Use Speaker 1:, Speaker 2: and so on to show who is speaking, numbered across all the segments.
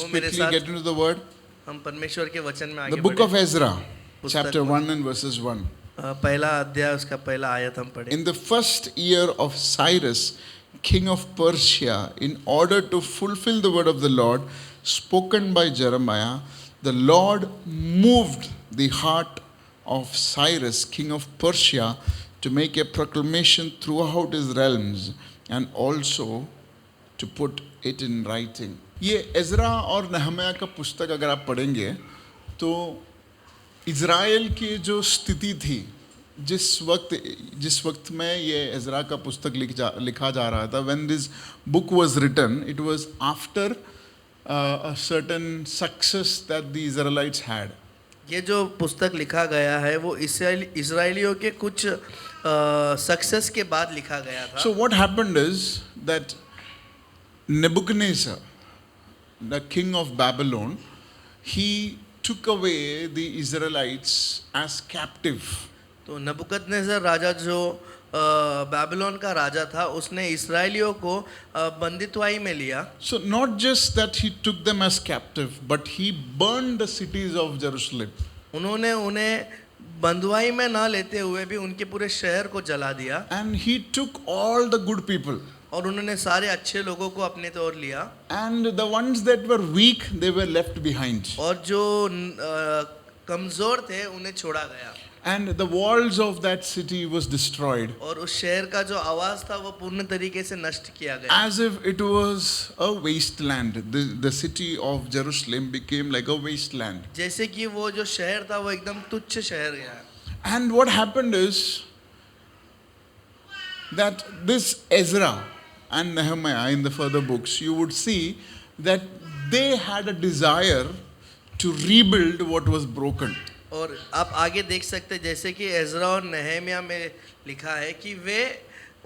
Speaker 1: let's
Speaker 2: वो मेरे
Speaker 1: quickly
Speaker 2: साथ
Speaker 1: get into the word.
Speaker 2: हम परमेश्वर के वचन में
Speaker 1: The
Speaker 2: आगे
Speaker 1: book of
Speaker 2: बढ़े।
Speaker 1: Ezra,
Speaker 2: पुस्तक
Speaker 1: chapter 1 and verses 1.
Speaker 2: पहला अध्याय उसका पहला आयत हम पढ़े।
Speaker 1: In the first year of Cyrus, king of Persia, in order to fulfill the word of the Lord spoken by Jeremiah, the Lord moved the heart of Cyrus, king of Persia, to make a proclamation throughout his realms and also to put it in writing. ये Ezra और नहम्याह का पुस्तक अगर आप पढ़ेंगे तो Israel की जो स्थिति थी जिस वक्त में ये एज़रा का पुस्तक लिखा जा रहा था, when this book was written, it was after a certain success that the Israelites had.
Speaker 2: ये जो पुस्तक लिखा गया है वो इस्राएलियों के कुछ सक्सेस के बाद लिखा गया था।
Speaker 1: So what happened is that Nebuchadnezzar, the king of Babylon, he took away the Israelites as captive.
Speaker 2: तो नबुकदनेस्सर राजा जो बाबिलोन का राजा था, उसने इस्राएलियों को बंदित्वाई में लिया।
Speaker 1: So not just that he took them as captive, but he burned the cities of Jerusalem.
Speaker 2: उन्होंने उन्हें बंदुआई में ना लेते हुए भी उनके पूरे शहर को जला दिया।
Speaker 1: And he took all the good people.
Speaker 2: और उन्होंने सारे अच्छे लोगों को अपने तौर लिया।
Speaker 1: And the ones that were weak, they were left behind.
Speaker 2: और जो कमजोर थे उन्हें छोड़ा गया।
Speaker 1: And the walls of that city was destroyed.
Speaker 2: और उस शहर का जो आवाज था वो पूर्ण तरीके से नष्ट किया गया।
Speaker 1: As if it was a wasteland. The city of Jerusalem became like a wasteland.
Speaker 2: जैसे कि वो जो शहर था वो एकदम तुच्छ शहर गया।
Speaker 1: And what happened is that this Ezra and Nehemiah in the further books, you would see that they had a desire to rebuild what was broken.
Speaker 2: और आप आगे देख सकते हैं जैसे कि एज़रा और नहम्याह में लिखा है कि वे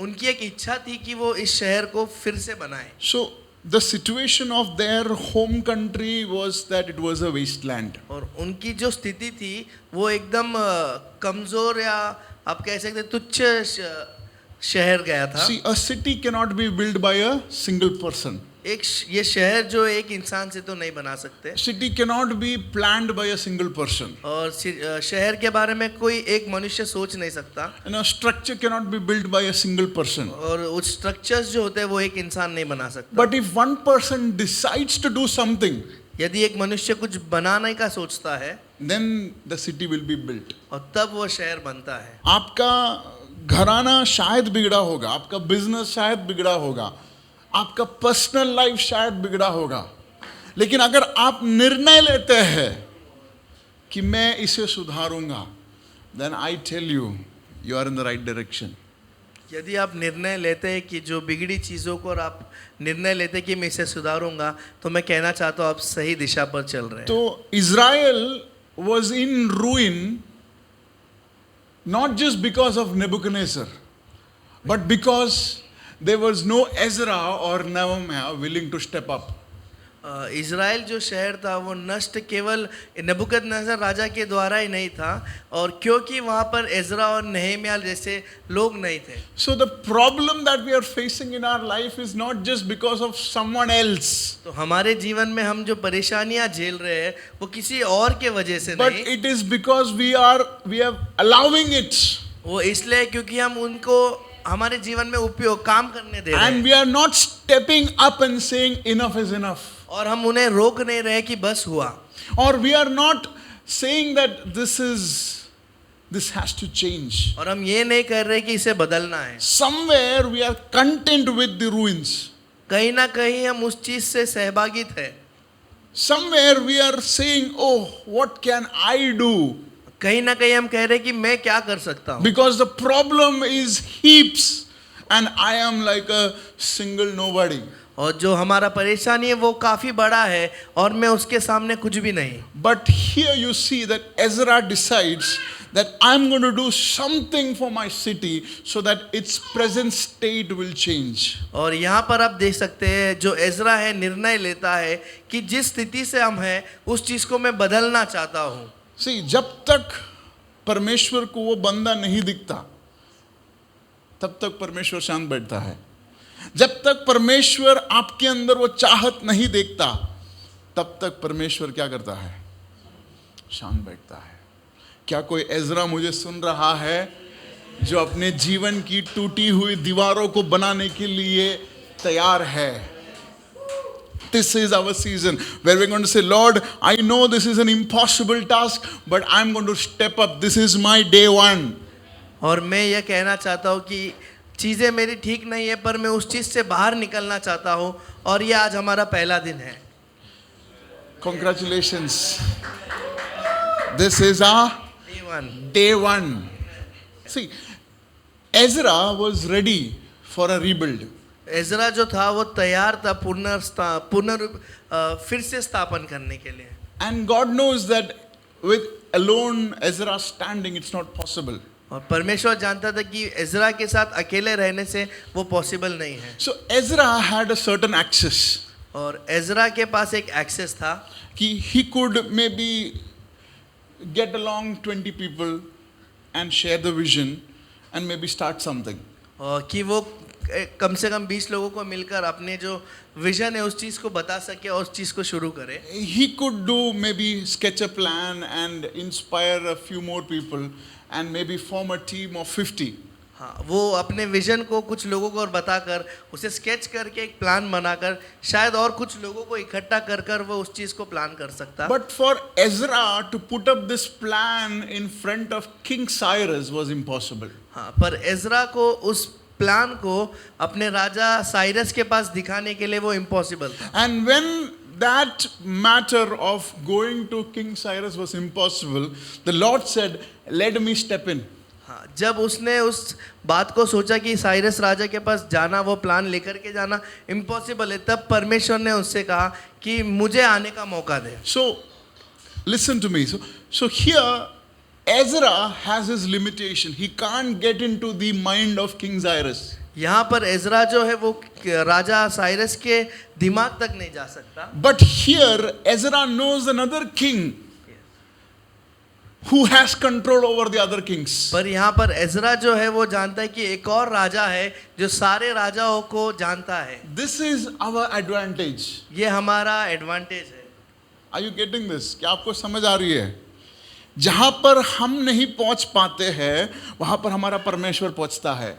Speaker 2: उनकी एक इच्छा थी कि वो इस शहर को फिर से बनाएं।
Speaker 1: So the situation of their home country was that it was a wasteland.
Speaker 2: और उनकी जो स्थिति थी वो एकदम कमजोर या आप कह सकते तुच्छ शहर गया था।
Speaker 1: See, a city cannot be built by a single person.
Speaker 2: ये शहर जो एक इंसान से तो नहीं बना सकते।
Speaker 1: City cannot be planned by a single person.
Speaker 2: और शहर के बारे में कोई एक मनुष्य सोच नहीं सकता।
Speaker 1: And a structure cannot be built by a single person.
Speaker 2: और उस स्ट्रक्चर्स जो होते हैं वो एक इंसान नहीं बना सकता।
Speaker 1: But if one person decides to do something,
Speaker 2: यदि एक मनुष्य कुछ बनाने का सोचता है,
Speaker 1: then the city will be built.
Speaker 2: और तब वो शहर बनता है।
Speaker 1: आपका घराना शायद बिगड़ा होगा, आपका बिजनेस शायद बिगड़ा होगा, आपका पर्सनल लाइफ शायद बिगड़ा होगा, लेकिन अगर आप निर्णय लेते हैं कि मैं इसे सुधारूंगा, then I tell you, you are in the right direction.
Speaker 2: यदि आप निर्णय लेते हैं कि जो बिगड़ी चीज़ों को और आप निर्णय लेते हैं कि मैं इसे सुधारूंगा, तो मैं कहना चाहता हूँ आप सही दिशा पर चल रहे हैं।
Speaker 1: तो Israel was in ruin not just because of Nebuchadnezzar, but because there was no Ezra or Nehemiah willing to step up.
Speaker 2: Israel जो शहर था वो नष्ट केवल नबूकदनेस्सर राजा के द्वारा ही नहीं था, और क्योंकि वहाँ पर एज़रा और नहम्याह जैसे लोग नहीं थे।
Speaker 1: So the problem that we are facing in our life is not just because of someone else,
Speaker 2: तो हमारे जीवन में हम जो परेशानियाँ झेल रहे हैं वो किसी और के वजह से
Speaker 1: but
Speaker 2: नहीं,
Speaker 1: it is because we are allowing it,
Speaker 2: वो इसलिए क्योंकि हम उनको हमारे जीवन में उपयोग काम करने दे रहे
Speaker 1: and
Speaker 2: हैं,
Speaker 1: we are not stepping up and saying enough is enough,
Speaker 2: और हम उन्हें रोक नहीं रहे कि बस हुआ,
Speaker 1: or we are not saying that this has to change.
Speaker 2: और हम ये नहीं कर रहे कि इसे बदलना है।
Speaker 1: Somewhere we are content with the ruins.
Speaker 2: कहीं ना कहीं हम उस चीज से सहभागी थे।
Speaker 1: Somewhere we are saying, oh, what can I do?
Speaker 2: कहीं ना कहीं हम कह रहे कि मैं क्या कर सकता हूँ,
Speaker 1: Because the problem is heaps and I am like a single nobody.
Speaker 2: और जो हमारा परेशानी है वो काफी बड़ा है और मैं उसके सामने कुछ भी नहीं।
Speaker 1: But here you see that Ezra decides that I'm going to do something for my city so that its present state will change.
Speaker 2: और यहाँ पर आप देख सकते हैं जो एज़रा है निर्णय लेता है कि जिस स्थिति से हम हैं उस चीज को मैं बदलना चाहता हूँ।
Speaker 1: See, जब तक परमेश्वर को वो बंदा नहीं दिखता तब तक परमेश्वर शांत बैठता है। जब तक परमेश्वर आपके अंदर वो चाहत नहीं देखता तब तक परमेश्वर क्या करता है? शांत बैठता है। क्या कोई एजरा मुझे सुन रहा है जो अपने जीवन की टूटी हुई दीवारों को बनाने के लिए तैयार है? This is our season where we're going to say, Lord, I know this is an impossible task, but I'm going to step up. This is my day one.
Speaker 2: और मैं यह कहना चाहता हूँ कि चीज़ें मेरी ठीक नहीं है, पर मैं उस चीज़ से बाहर निकलना चाहता हूँ, और ये आज हमारा पहला दिन है।
Speaker 1: Congratulations. This is our
Speaker 2: Day one.
Speaker 1: day one. See, Ezra was ready for a rebuild.
Speaker 2: Ezra जो था वो तैयार था फिर से स्थापन करने के लिए।
Speaker 1: And God knows that with alone Ezra standing, it's not possible.
Speaker 2: और परमेश्वर जानता था कि एजरा के साथ अकेले रहने से वो पॉसिबल नहीं है।
Speaker 1: So Ezra had a certain access.
Speaker 2: और एजरा के पास एक एक्सेस था
Speaker 1: कि he could maybe get along 20 people and share the vision and maybe start something.
Speaker 2: और कि वो कम से कम 20 लोगों को मिलकर अपने जो विजन है उस चीज़ को बता सके और उस चीज़ को शुरू करे।
Speaker 1: He could do maybe sketch a plan and inspire a few more people and maybe form a team of 50.
Speaker 2: हाँ, वो अपने विजन को कुछ लोगों को और बताकर उसे स्केच करके एक प्लान बनाकर शायद और कुछ लोगों को इकट्ठा कर कर वो उस चीज़ को प्लान कर सकता।
Speaker 1: But for Ezra to put up this plan in front of King Cyrus was impossible.
Speaker 2: हाँ, पर एजरा को उस प्लान को अपने राजा साइरस के पास दिखाने के लिए वो इम्पॉसिबल था।
Speaker 1: And when that matter of going to King Cyrus was impossible, the Lord said, "Let me step in."
Speaker 2: हाँ, जब उसने उस बात को सोचा कि साइरस राजा के पास जाना, वो प्लान लेकर के जाना इम्पॉसिबल है, तब परमेश्वर ने उससे कहा कि मुझे आने का मौका दे।
Speaker 1: So, listen to me. So here, Ezra has his limitation. He can't get into the mind of King Cyrus.
Speaker 2: यहाँ पर एजरा जो है वो राजा साइरस के दिमाग तक नहीं जा सकता।
Speaker 1: But here, Ezra knows another king who has control over the other kings.
Speaker 2: पर यहाँ पर एजरा जो है वो जानता है कि एक और राजा है जो सारे राजाओं को जानता है।
Speaker 1: This is our advantage.
Speaker 2: ये हमारा एडवांटेज है।
Speaker 1: Are you getting this? क्या आपको समझ आ रही है? जहां पर हम नहीं पहुंच पाते हैं वहां पर हमारा परमेश्वर पहुंचता है।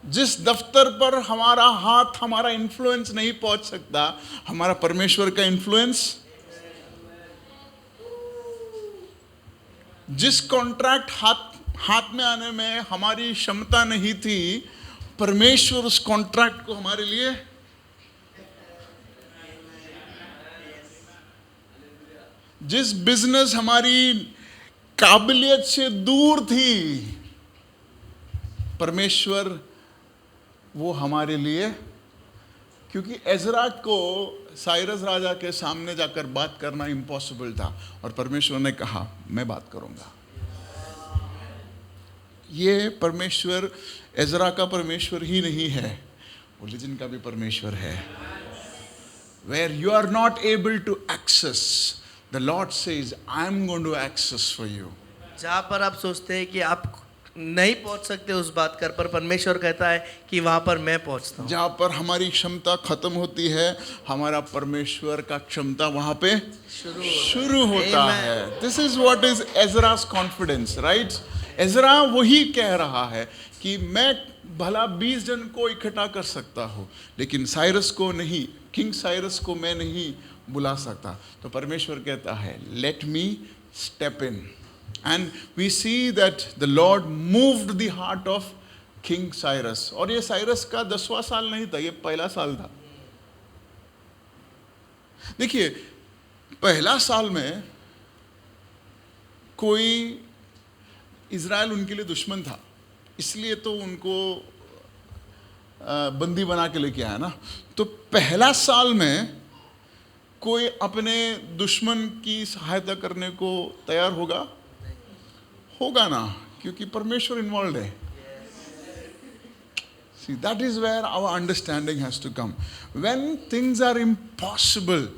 Speaker 1: जिस दफ्तर पर हमारा हाथ, हमारा इन्फ्लुएंस नहीं पहुंच सकता, हमारा परमेश्वर का इन्फ्लुएंस। जिस कॉन्ट्रैक्ट हाथ में आने में हमारी क्षमता नहीं थी, परमेश्वर उस कॉन्ट्रैक्ट को हमारे लिए जिस बिजनेस हमारी काबिलियत से दूर थी, परमेश्वर वो हमारे लिए, क्योंकि एजरा को साइरस राजा के सामने जाकर बात करना इम्पॉसिबल था और परमेश्वर ने कहा मैं बात करूंगा। ये परमेश्वर एजरा का परमेश्वर ही नहीं है, रिलीजन का भी परमेश्वर है। Where you are not able to access, the Lord says, I'm going to access for you.
Speaker 2: जहाँ पर आप सोचते हैं कि आप नहीं पहुंच सकते उस बात कर, पर परमेश्वर कहता है कि वहाँ पर मैं पहुंचता हूँ।
Speaker 1: जहाँ पर हमारी क्षमता खत्म होती है, हमारा परमेश्वर का क्षमता वहाँ पे शुरू होता है। This is what is Ezra's confidence, right? Ezra वही कह रहा है कि मैं भला 20 जन को इकट्ठा कर सकता हूँ, लेकिन साइरस को नहीं, किंग साइरस को मैं नहीं बुला सकता। तो परमेश्वर कहता है let me step in, and we see that the Lord moved the heart of king Cyrus. और ये साइरस का 10वां साल नहीं था, ये पहला साल था। देखिए, पहला साल में कोई इज़राइल उनके लिए दुश्मन था, इसलिए तो उनको बंदी बना के लेके आया ना। तो पहला साल में कोई अपने दुश्मन की सहायता करने को तैयार होगा ना, क्योंकि परमेश्वर इन्वॉल्व है। See, that is where our understanding has to come. When things are impossible,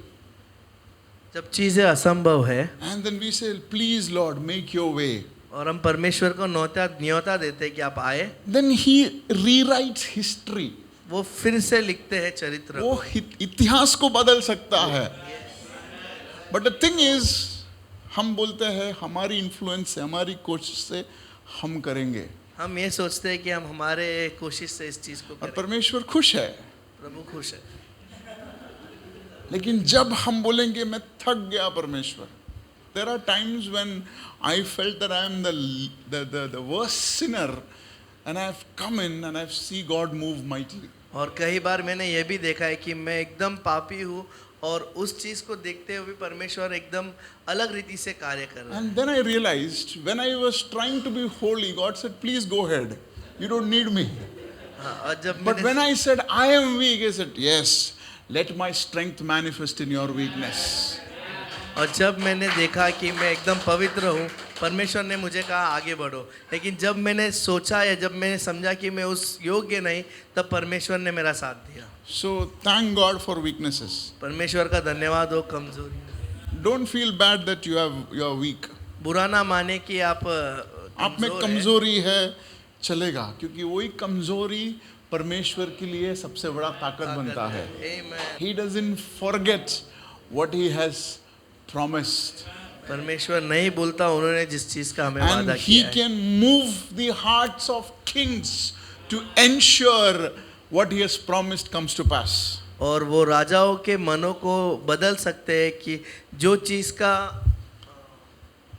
Speaker 2: जब चीजें असंभव है,
Speaker 1: and then we say, please Lord, make your way.
Speaker 2: और हम परमेश्वर को न्योता देते हैं कि आप आए,
Speaker 1: Then he rewrites history.
Speaker 2: वो फिर से लिखते हैं चरित्र
Speaker 1: वो
Speaker 2: को।
Speaker 1: इतिहास को बदल सकता है। बट द थिंग इज, हम बोलते हैं हमारी इन्फ्लुएंस से, हमारी कोशिश से हम करेंगे,
Speaker 2: हम ये सोचते हैं कि हम हमारे कोशिश से इस चीज को
Speaker 1: और
Speaker 2: करें।
Speaker 1: परमेश्वर खुश है।
Speaker 2: प्रभु खुश है।
Speaker 1: लेकिन जब हम बोलेंगे मैं थक गया परमेश्वर, there are times when I felt that I am the worst sinner and I have come in and I have see God move mightily.
Speaker 2: और कई बार मैंने ये भी देखा है कि मैं एकदम पापी हूँ और उस चीज को देखते हुए परमेश्वर एकदम अलग रीति से कार्य कर रहा है।
Speaker 1: And then I realized when I was trying to be holy, God said, please go ahead. You don't need me.
Speaker 2: हाँ, और जब
Speaker 1: But
Speaker 2: मैंने
Speaker 1: when I said, I am weak, He said, yes, let my strength manifest in your weakness.
Speaker 2: और जब मैंने देखा कि मैं एकदम पवित्र हूँ, परमेश्वर ने मुझे कहा आगे बढ़ो। लेकिन जब मैंने सोचा या जब मैंने समझा कि मैं उस योग्य नहीं, तब परमेश्वर ने मेरा साथ दिया।
Speaker 1: So thank God for weaknesses.
Speaker 2: परमेश्वर का धन्यवाद हो कमजोरी में।
Speaker 1: Don't feel bad that you are weak.
Speaker 2: बुरा ना माने कि आप
Speaker 1: आप में
Speaker 2: कमजोर हैं।
Speaker 1: कमजोरी है, चलेगा, क्योंकि वही कमजोरी परमेश्वर के लिए सबसे बड़ा ताकत बनता है।
Speaker 2: Amen.
Speaker 1: He doesn't forget what He has promised.
Speaker 2: परमेश्वर नहीं भूलता उन्होंने जिस चीज का हमें
Speaker 1: And
Speaker 2: वादा
Speaker 1: He
Speaker 2: किया है।
Speaker 1: can move the hearts of kings to ensure what He has promised comes to pass.
Speaker 2: और वो राजाओं के मनों को बदल सकते हैं कि जो चीज का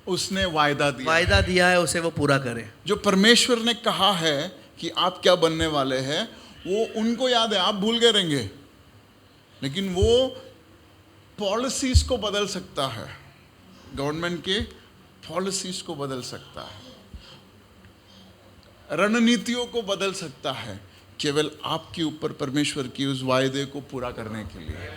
Speaker 1: उसने वायदा दिया,
Speaker 2: वायदा दिया है उसे वो पूरा करें।
Speaker 1: जो परमेश्वर ने कहा है कि आप क्या बनने वाले हैं, वो उनको याद है, आप भूल गए रहेंगे, लेकिन वो पॉलिसीज को बदल सकता है, गवर्नमेंट के पॉलिसीज को बदल सकता है, रणनीतियों को बदल सकता है, केवल आपके ऊपर परमेश्वर की उस वायदे को पूरा करने के लिए।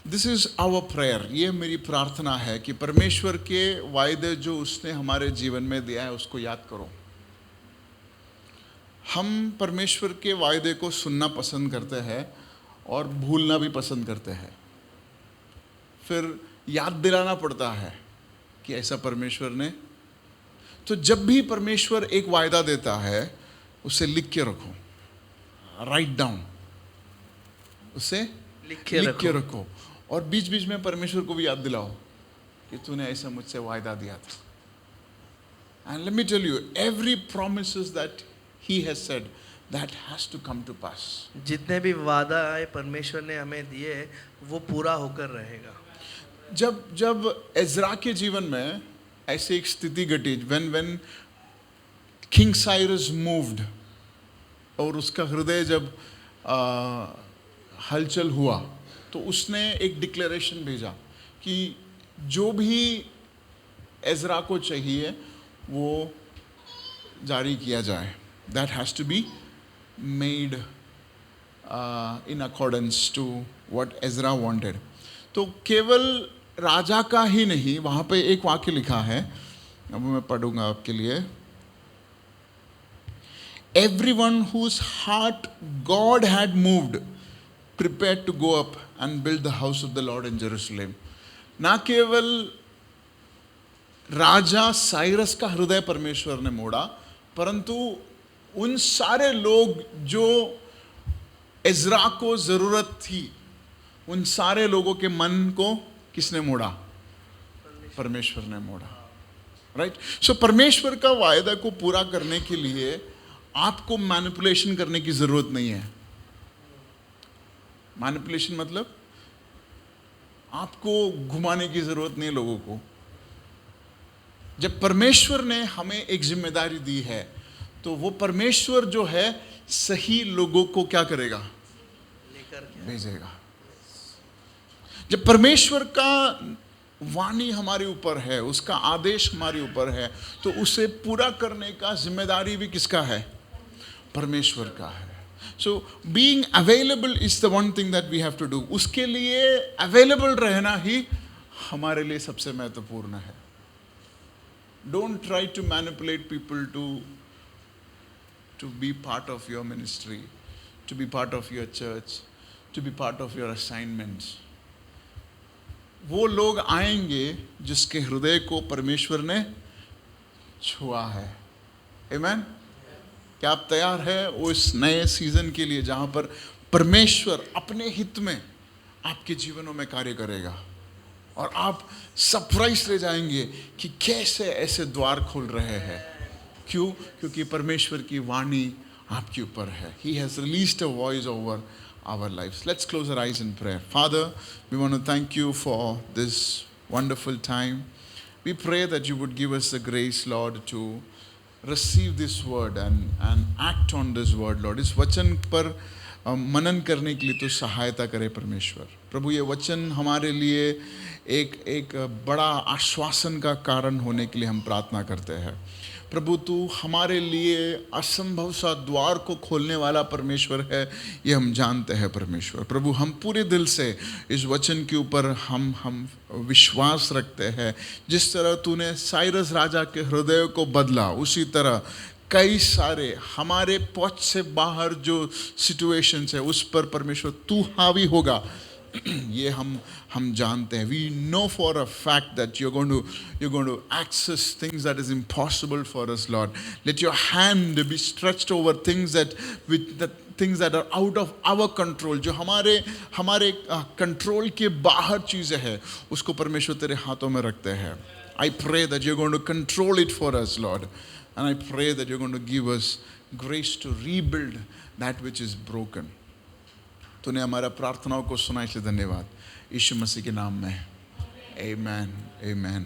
Speaker 1: This is our prayer. ये मेरी प्रार्थना है कि परमेश्वर के वायदे जो उसने हमारे जीवन में दिया है उसको याद करो। हम परमेश्वर के वायदे को सुनना पसंद करते हैं और भूलना भी पसंद करते हैं, फिर याद दिलाना पड़ता है कि ऐसा परमेश्वर ने। तो जब भी परमेश्वर एक वायदा देता है उसे लिख के रखो, राइट डाउन, उसे
Speaker 2: लिख के
Speaker 1: रखो, और बीच बीच में परमेश्वर को भी याद दिलाओ कि तूने ऐसा मुझसे वायदा दिया था। And let me tell you, every promises that he has said that has to come to pass.
Speaker 2: जितने भी वादा है परमेश्वर ने हमें दिए वो पूरा होकर रहेगा।
Speaker 1: जब एजरा के जीवन में ऐसी एक स्थिति घटी, व्हेन किंग साइरस मूव्ड, और उसका हृदय जब हलचल हुआ, तो उसने एक डिक्लेरेशन भेजा कि जो भी एजरा को चाहिए वो जारी किया जाए, that has to be made in accordance to what Ezra wanted. तो केवल राजा का ही नहीं, वहाँ पे एक वाक्य लिखा है, अब मैं पढ़ूंगा आपके लिए। Everyone whose heart God had moved prepared to go up and build the house of the Lord in Jerusalem. ना केवल राजा साइरस का हृदय परमेश्वर ने मोड़ा, परंतु उन सारे लोग जो एजरा को जरूरत थी, उन सारे लोगों के मन को किसने मोड़ा? परमेश्वर ने मोड़ा। राइट? सो परमेश्वर का वायदा को पूरा करने के लिए आपको मैनिपुलेशन करने की जरूरत नहीं है। मैनिपुलेशन मतलब आपको घुमाने की जरूरत नहीं लोगों को। जब परमेश्वर ने हमें एक जिम्मेदारी दी है, तो वो परमेश्वर जो है सही लोगों को क्या करेगा? भेजेगा। जब परमेश्वर का वाणी हमारे ऊपर है, उसका आदेश हमारे ऊपर है, तो उसे पूरा करने का जिम्मेदारी भी किसका है? परमेश्वर का है। So being available is the one thing that we have to do. उसके लिए अवेलेबल रहना ही हमारे लिए सबसे महत्वपूर्ण है। Don't try to manipulate people to be part of your ministry, to be part of your church, to be part of your assignments. वो लोग आएंगे जिसके हृदय को परमेश्वर ने छुआ है। आमीन। क्या आप तैयार है उस नए सीजन के लिए जहाँ पर परमेश्वर अपने हित में आपके जीवनों में कार्य करेगा और आप सरप्राइज रह जाएंगे कि कैसे ऐसे द्वार खोल रहे हैं? क्यों? क्योंकि परमेश्वर की वाणी आपके ऊपर है. He has released a voice over our lives. Let's close our eyes in prayer. Father, we want to thank you for this wonderful time. We pray that you would give us the grace, Lord, to receive this word and act on this word, Lord. इस वचन पर मनन करने के लिए तो सहायता करे परमेश्वर. प्रभु, ये वचन हमारे लिए एक बड़ा आश्वासन का कारण होने के लिए हम प्रार्थना करते हैं. प्रभु, तू हमारे लिए असंभव सा द्वार को खोलने वाला परमेश्वर है, ये हम जानते हैं परमेश्वर. प्रभु, हम पूरे दिल से इस वचन के ऊपर हम विश्वास रखते हैं. जिस तरह तूने साइरस राजा के हृदय को बदला, उसी तरह कई सारे हमारे पहुंच से बाहर जो सिचुएशंस है उस पर परमेश्वर तू हावी होगा, ये हम जानते हैं. We know for a fact that you're going to access things that is impossible for us, Lord. Let your hand be stretched over things that are out of our control. जो हमारे कंट्रोल के बाहर चीज़ें हैं, उसको परमेश्वर तेरे हाथों में रखते हैं. I pray that you're going to control it for us, Lord. And I pray that you're going to give us grace to rebuild that which is broken. तूने हमारा प्रार्थनाओं को सुना, इसलिए धन्यवाद. यीशु मसीह के नाम में, आमेन, आमेन.